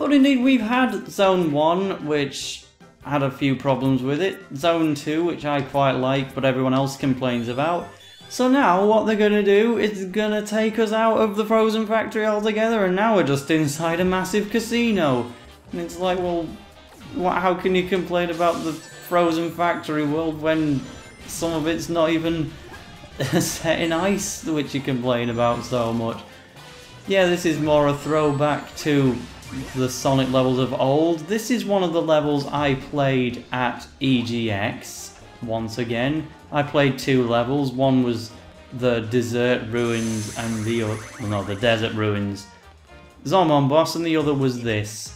But indeed, we've had Zone 1, which had a few problems with it. Zone 2, which I quite like, but everyone else complains about. So now, what they're gonna do is gonna take us out of the Frozen Factory altogether, and now we're just inside a massive casino. And it's like, well, how can you complain about the Frozen Factory world when some of it's not even set in ice, which you complain about so much? Yeah, this is more a throwback to the Sonic levels of old. This is one of the levels I played at EGX, once again. I played 2 levels. One was the Desert Ruins and the Desert Ruins Zombon boss, and the other was this.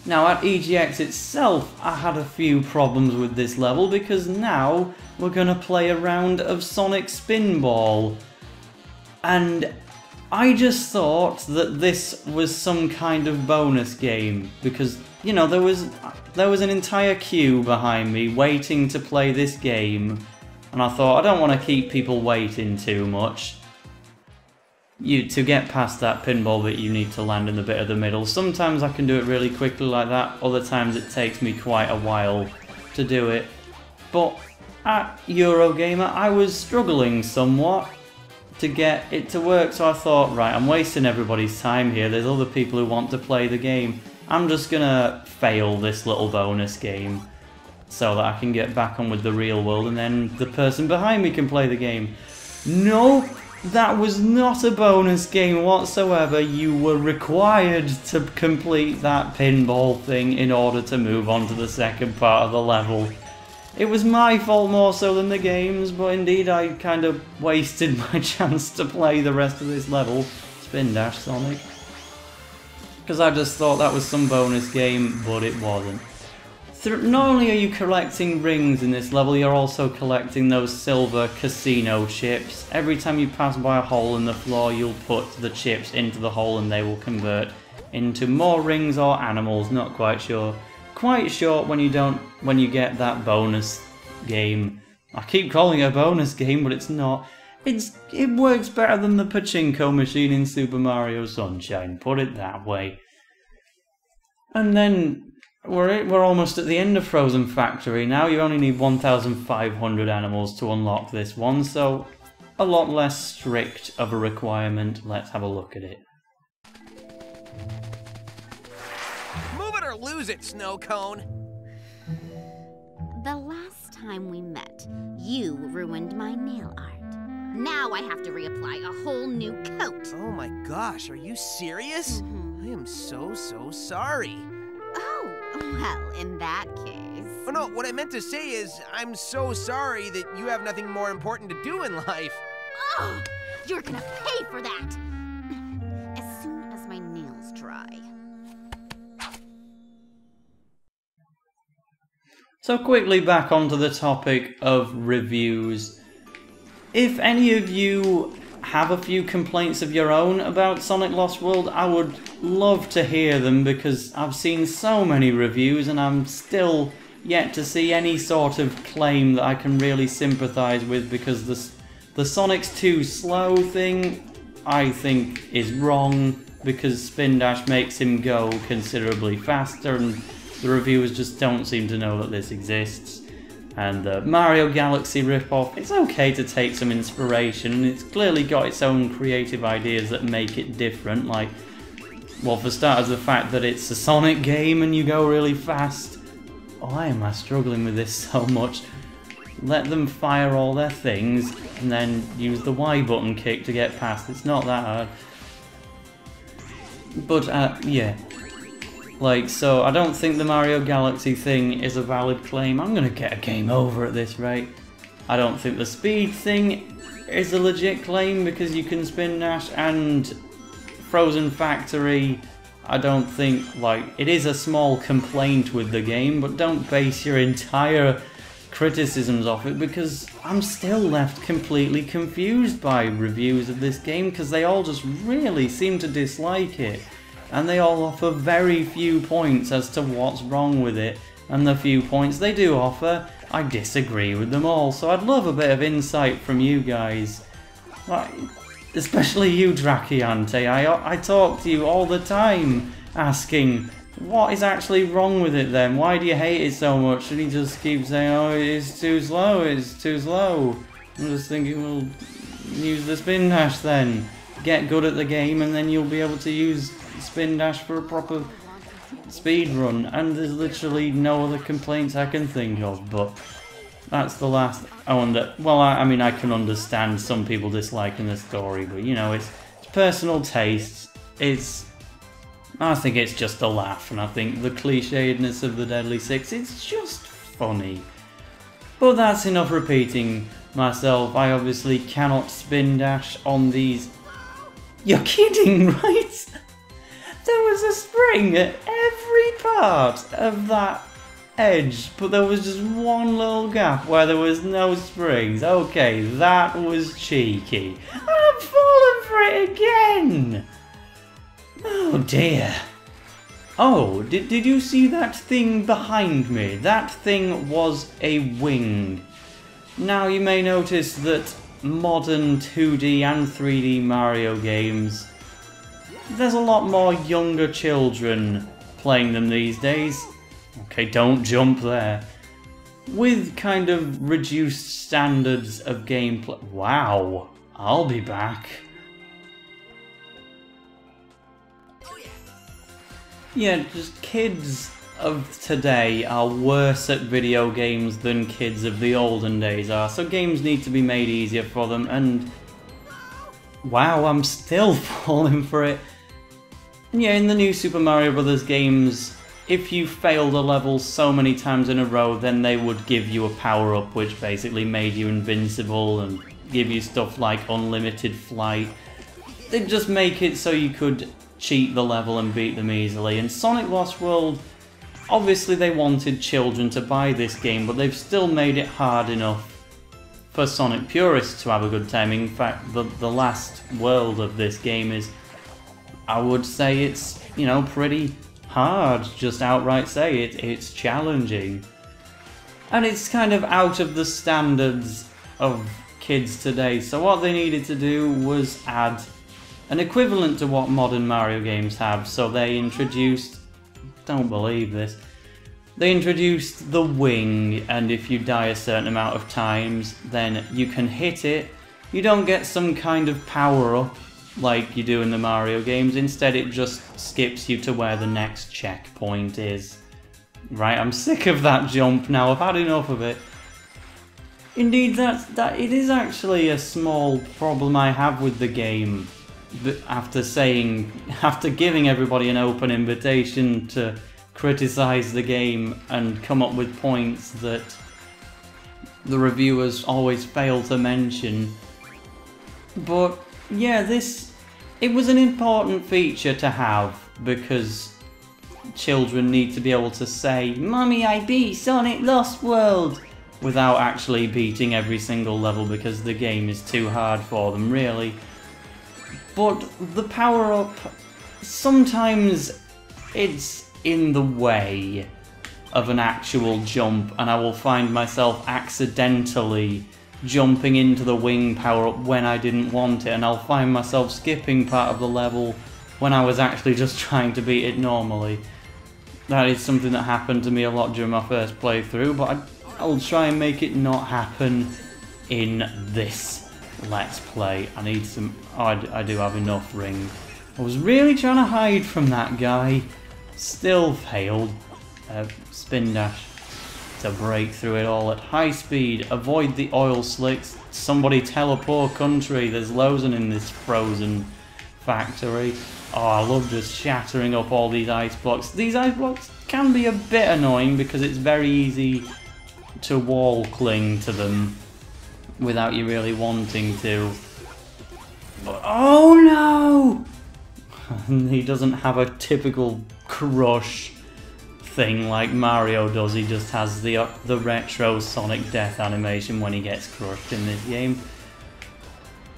Now at EGX itself, I had a few problems with this level because now we're gonna play a round of Sonic Spinball. And I just thought that this was some kind of bonus game because, you know, there was an entire queue behind me waiting to play this game, and I thought I don't want to keep people waiting too much. To get past that pinball bit, you need to land in the bit of the middle. Sometimes I can do it really quickly like that, other times it takes me quite a while to do it. But at Eurogamer, I was struggling somewhat to get it to work, so I thought, right, I'm wasting everybody's time here. There's other people who want to play the game. I'm just gonna fail this little bonus game so that I can get back on with the real world, and then the person behind me can play the game. No, that was not a bonus game whatsoever. You were required to complete that pinball thing in order to move on to the second part of the level. It was my fault more so than the game's, but indeed I kind of wasted my chance to play the rest of this level, Spin Dash Sonic. Because I just thought that was some bonus game, but it wasn't. Not only are you collecting rings in this level, you're also collecting those silver casino chips. Every time you pass by a hole in the floor, you'll put the chips into the hole and they will convert into more rings or animals, not quite sure. Quite short when you get that bonus game. I keep calling it a bonus game, but it's not. It works better than the pachinko machine in Super Mario Sunshine, put it that way. And then we're almost at the end of Frozen Factory now. You only need 1,500 animals to unlock this one, so a lot less strict of a requirement. Let's have a look at it. Lose it, Snow Cone. The last time we met, you ruined my nail art. Now I have to reapply a whole new coat. Oh my gosh, are you serious? I am so sorry. Oh, well, in that case... Oh no, what I meant to say is, I'm so sorry that you have nothing more important to do in life. Oh, you're gonna pay for that! As soon as my nails dry. So quickly back onto the topic of reviews. If any of you have a few complaints of your own about Sonic Lost World, I would love to hear them because I've seen so many reviews and I'm still yet to see any sort of claim that I can really sympathise with, because the Sonic's too slow thing I think is wrong, because Spin Dash makes him go considerably faster, and the reviewers just don't seem to know that this exists. And the Mario Galaxy ripoff, it's okay to take some inspiration, and it's clearly got its own creative ideas that make it different, like, well, for starters, the fact that it's a Sonic game and you go really fast. Why am I struggling with this so much? Let them fire all their things, and then use the Y button kick to get past. It's not that hard. But, yeah. Like, so I don't think the Mario Galaxy thing is a valid claim. I'm gonna get a game over at this rate. I don't think the speed thing is a legit claim, because you can spin dash, and Frozen Factory, I don't think, like, it is a small complaint with the game, but don't base your entire criticisms off it, because I'm still left completely confused by reviews of this game, because they all just really seem to dislike it. And they all offer very few points as to what's wrong with it, and the few points they do offer, I disagree with them all, so I'd love a bit of insight from you guys. Like, especially you, Draciante. I talk to you all the time. asking, what is actually wrong with it then? Why do you hate it so much? And he just keeps saying, oh, it's too slow, it's too slow. I'm just thinking, well, use the spin dash then. Get good at the game and then you'll be able to use spin dash for a proper speed run. And there's literally no other complaints I can think of, but that's the last. Well, I mean, I can understand some people disliking the story, but you know, it's personal taste. I think it's just a laugh, and I think the clichédness of the Deadly Six, it's just funny. But that's enough repeating myself. I obviously cannot spin dash on these. You're kidding, right? There was a spring at every part of that edge, but there was just one little gap where there was no springs. Okay, that was cheeky. I'm falling for it again! Oh dear. Oh, did you see that thing behind me? That thing was a wing. Now you may notice that modern 2D and 3D Mario games, there's a lot more younger children playing them these days. Okay, don't jump there. With kind of reduced standards of gameplay. Wow, I'll be back. Yeah, just kids of today are worse at video games than kids of the olden days are, so games need to be made easier for them, and wow, I'm still falling for it. Yeah, in the new Super Mario Bros. Games, if you failed a level so many times in a row, then they would give you a power-up which basically made you invincible and give you stuff like unlimited flight. They'd just make it so you could cheat the level and beat them easily. And Sonic Lost World, obviously they wanted children to buy this game, but they've still made it hard enough for Sonic purists to have a good time. In fact, the last world of this game is, I would say it's, you know, pretty hard. Just outright say it. It's challenging. And it's kind of out of the standards of kids today. So what they needed to do was add an equivalent to what modern Mario games have. So they introduced, don't believe this, they introduced the wing, and if you die a certain amount of times, then you can hit it. You don't get some kind of power-up like you do in the Mario games. Instead, it just skips you to where the next checkpoint is. Right, I'm sick of that jump now. I've had enough of it. Indeed, it is actually a small problem I have with the game. After giving everybody an open invitation to criticize the game and come up with points that the reviewers always fail to mention. But yeah, it was an important feature to have, because children need to be able to say, "Mummy, I beat Sonic Lost World," without actually beating every single level, because the game is too hard for them, really. But the power-up, sometimes it's in the way of an actual jump, and I will find myself accidentally jumping into the wing power-up when I didn't want it, and I'll find myself skipping part of the level when I was actually just trying to beat it normally. That is something that happened to me a lot during my first playthrough, but I'll try and make it not happen in this Let's Play. I need some... Oh, I do have enough ring. I was really trying to hide from that guy. Still failed. Spin dash to break through it all at high speed. Avoid the oil slicks. Somebody tell a poor country there's loads in this frozen factory. Oh, I love just shattering up all these ice blocks. These ice blocks can be a bit annoying because it's very easy to wall cling to them without you really wanting to. But, oh no! He doesn't have a typical crush thing like Mario does. He just has the retro Sonic death animation when he gets crushed in this game.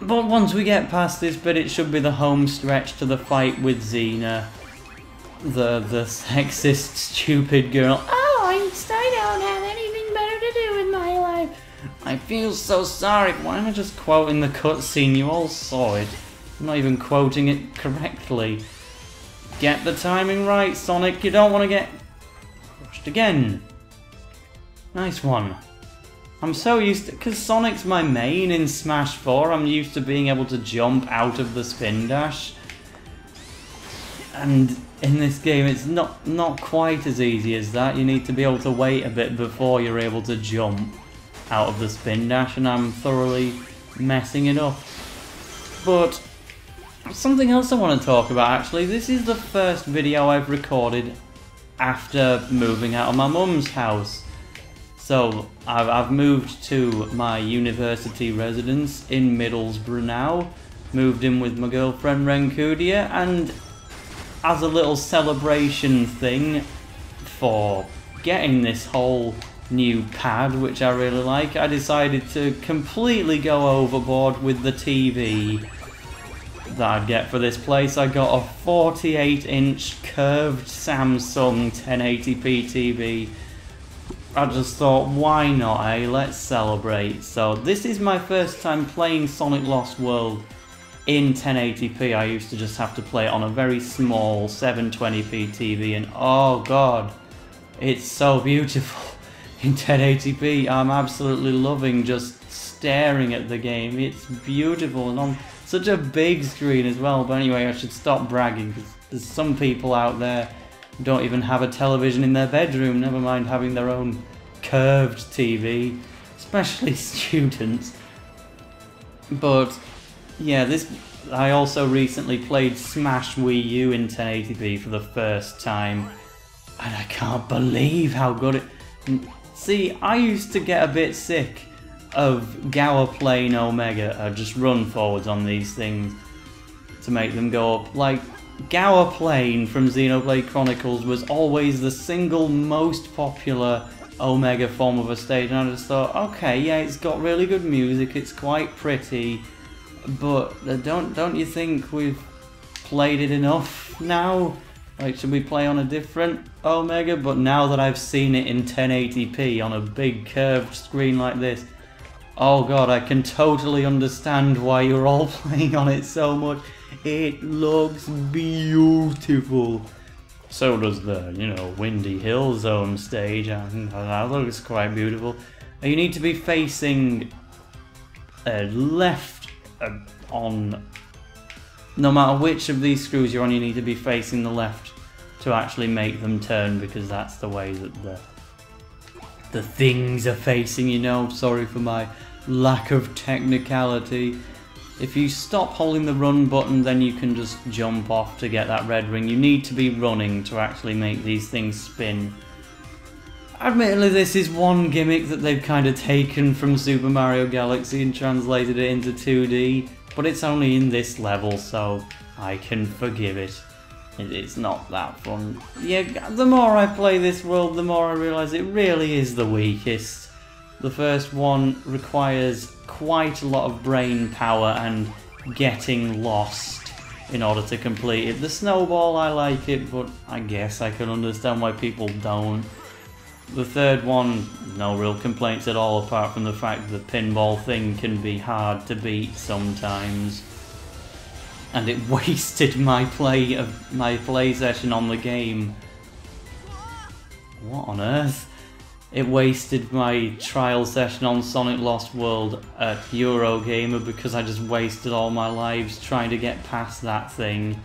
But once we get past this bit, it should be the home stretch to the fight with Zeena, the sexist, stupid girl. Oh, I don't have anything better to do with my life. I feel so sorry. Why am I just quoting the cutscene? You all saw it. I'm not even quoting it correctly. Get the timing right, Sonic. You don't want to get crushed again. Nice one. I'm so used to... because Sonic's my main in Smash 4, I'm used to being able to jump out of the spin dash. And in this game, it's not quite as easy as that. You need to be able to wait a bit before you're able to jump out of the spin dash, and I'm thoroughly messing it up. But something else I want to talk about, actually. This is the first video I've recorded after moving out of my mum's house. So I've moved to my university residence in Middlesbrough now. Moved in with my girlfriend Rencudia, and as a little celebration thing for getting this whole new pad, which I really like, I decided to completely go overboard with the TV that I'd get for this place. I got a 48-inch curved Samsung 1080p TV. I just thought, why not, eh? Let's celebrate. So this is my first time playing Sonic Lost World in 1080p. I used to just have to play it on a very small 720p TV, and oh god, it's so beautiful in 1080p. I'm absolutely loving just staring at the game. It's beautiful, and on such a big screen as well. But anyway, I should stop bragging, because there's some people out there who don't even have a television in their bedroom, never mind having their own curved TV, especially students. But yeah, I also recently played Smash Wii U in 1080p for the first time, and I can't believe how good it... See, I used to get a bit sick of Gower Plane Omega, just run forwards on these things to make them go up. Like, Gower Plane from Xenoblade Chronicles was always the single most popular Omega form of a stage, and I just thought, okay, yeah, it's got really good music, it's quite pretty, but don't you think we've played it enough now? Like, should we play on a different Omega? But now that I've seen it in 1080p on a big curved screen like this, oh god, I can totally understand why you're all playing on it so much. It looks beautiful. So does the, you know, Windy Hill Zone stage, and that looks quite beautiful. You need to be facing left on... No matter which of these screws you're on, you need to be facing the left to actually make them turn, because that's the way that the things are facing, you know. Sorry for my lack of technicality. If you stop holding the run button, then you can just jump off to get that red ring. You need to be running to actually make these things spin. Admittedly, this is one gimmick that they've kind of taken from Super Mario Galaxy and translated it into 2D, but it's only in this level, so I can forgive it. It's not that fun. Yeah, the more I play this world, the more I realise it really is the weakest. The first one requires quite a lot of brain power and getting lost in order to complete it. The Snowball, I like it, but I guess I can understand why people don't. The third one, no real complaints at all, apart from the fact that the pinball thing can be hard to beat sometimes. And it wasted my play session on the game. What on earth? It wasted my trial session on Sonic Lost World at Eurogamer because I just wasted all my lives trying to get past that thing.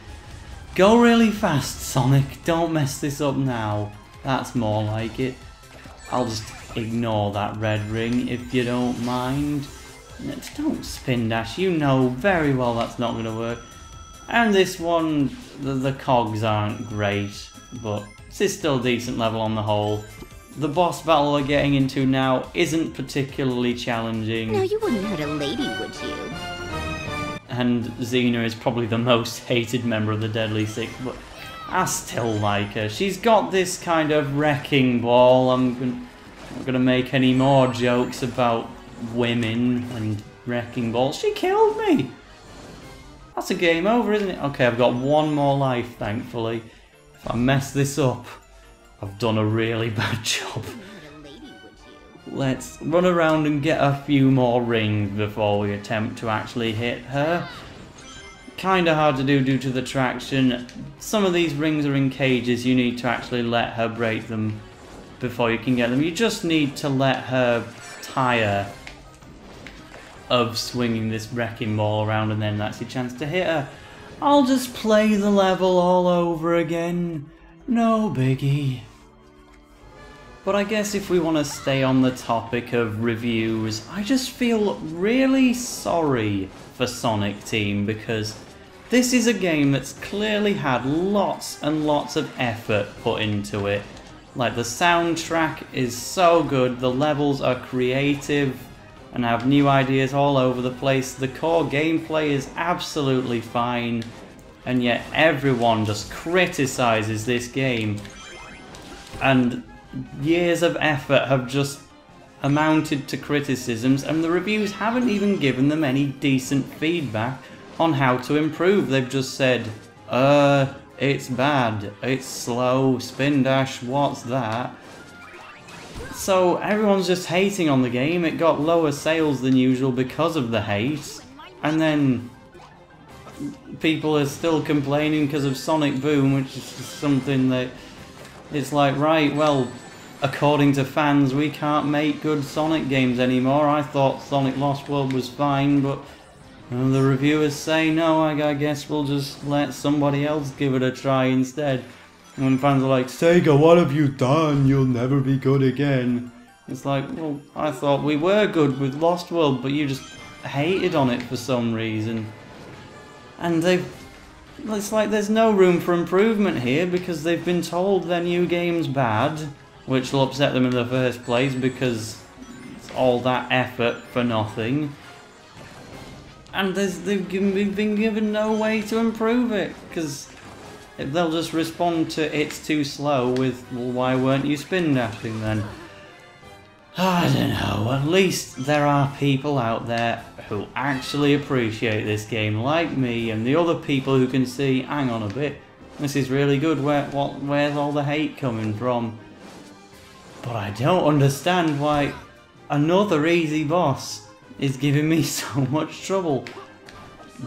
Go really fast, Sonic. Don't mess this up now. That's more like it. I'll just ignore that red ring if you don't mind. Don't spin dash. You know very well that's not going to work. And this one, the cogs aren't great, but it's still a decent level on the whole. The boss battle we're getting into now isn't particularly challenging. No, you wouldn't hurt a lady, would you? And Zeena is probably the most hated member of the Deadly Six, but I still like her. She's got this kind of wrecking ball. I'm not going to make any more jokes about women and wrecking balls. She killed me! That's a game over, isn't it? Okay, I've got one more life, thankfully. If I mess this up, I've done a really bad job. Let's run around and get a few more rings before we attempt to actually hit her. kind of hard to do due to the traction. Some of these rings are in cages, you need to actually let her break them before you can get them. You just need to let her tire of swinging this wrecking ball around, and then that's your chance to hit her. I'll just play the level all over again. No biggie. But I guess if we want to stay on the topic of reviews, I just feel really sorry for Sonic Team, because this is a game that's clearly had lots and lots of effort put into it. Like, the soundtrack is so good, the levels are creative and have new ideas all over the place, the core gameplay is absolutely fine, and yet everyone just criticizes this game. And years of effort have just amounted to criticisms, and the reviews haven't even given them any decent feedback on how to improve. They've just said, it's bad, it's slow, spin dash, what's that? So everyone's just hating on the game. It got lower sales than usual because of the hate, and then people are still complaining because of Sonic Boom, which is something that it's like, right, well, according to fans, we can't make good Sonic games anymore. I thought Sonic Lost World was fine, but the reviewers say, no, I guess we'll just let somebody else give it a try instead. And when fans are like, Sega, what have you done? You'll never be good again. It's like, well, I thought we were good with Lost World, but you just hated on it for some reason. And it's like there's no room for improvement here, because they've been told their new game's bad, which will upset them in the first place because it's all that effort for nothing. And they've been given no way to improve it, because they'll just respond to it's too slow with, well, why weren't you spin dashing then? I don't know, at least there are people out there who actually appreciate this game, like me and the other people who can see, hang on a bit, this is really good, where's all the hate coming from? But I don't understand why another easy boss is giving me so much trouble.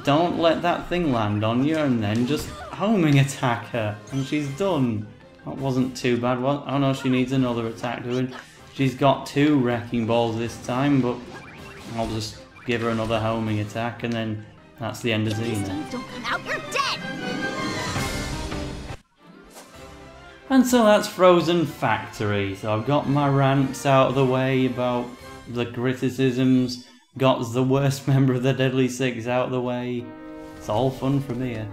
Don't let that thing land on you and then just homing attack her and she's done. That wasn't too bad. Oh no, she needs another attack doing. She's got 2 wrecking balls this time, but I'll just give her another homing attack and then that's the end of Zeena. Don't come out, you're dead! And so that's Frozen Factory. So I've got my rants out of the way about the criticisms, got the worst member of the Deadly Six out of the way. It's all fun from here.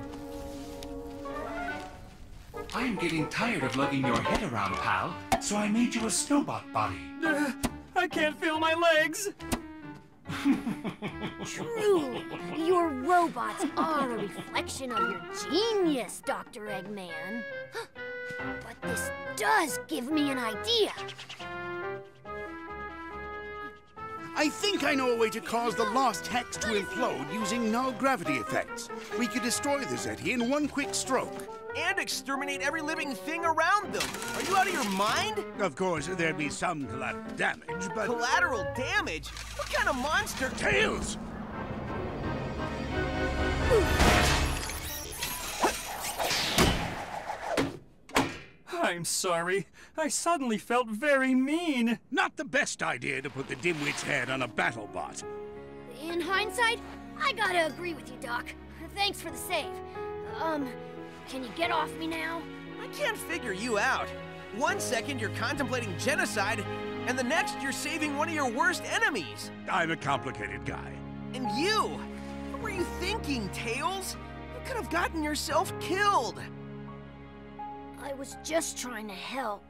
I'm getting tired of lugging your head around, pal, so I made you a Snowbot body. I can't feel my legs! Truly, your robots are a reflection of your genius, Dr. Eggman. But this does give me an idea. I think I know a way to cause the lost hex to implode using null gravity effects. We could destroy the Zeti in one quick stroke. And exterminate every living thing around them. Are you out of your mind? Of course, there'd be some collateral damage, but... Collateral damage? What kind of monster? Tails! I'm sorry. I suddenly felt very mean. Not the best idea to put the dimwit's head on a battle bot. In hindsight, I gotta agree with you, Doc. Thanks for the save. Can you get off me now? I can't figure you out. One second you're contemplating genocide, and the next you're saving one of your worst enemies. I'm a complicated guy. And you? What were you thinking, Tails? You could have gotten yourself killed. I was just trying to help.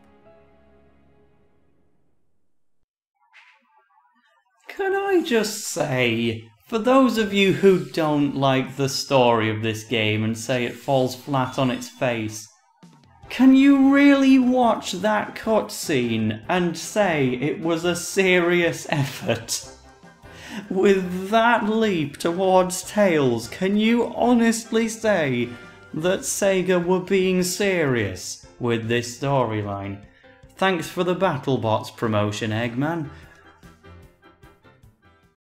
Can I just say, for those of you who don't like the story of this game and say it falls flat on its face, can you really watch that cutscene and say it was a serious effort? With that leap towards Tails, can you honestly say that Sega were being serious with this storyline? Thanks for the BattleBots promotion, Eggman.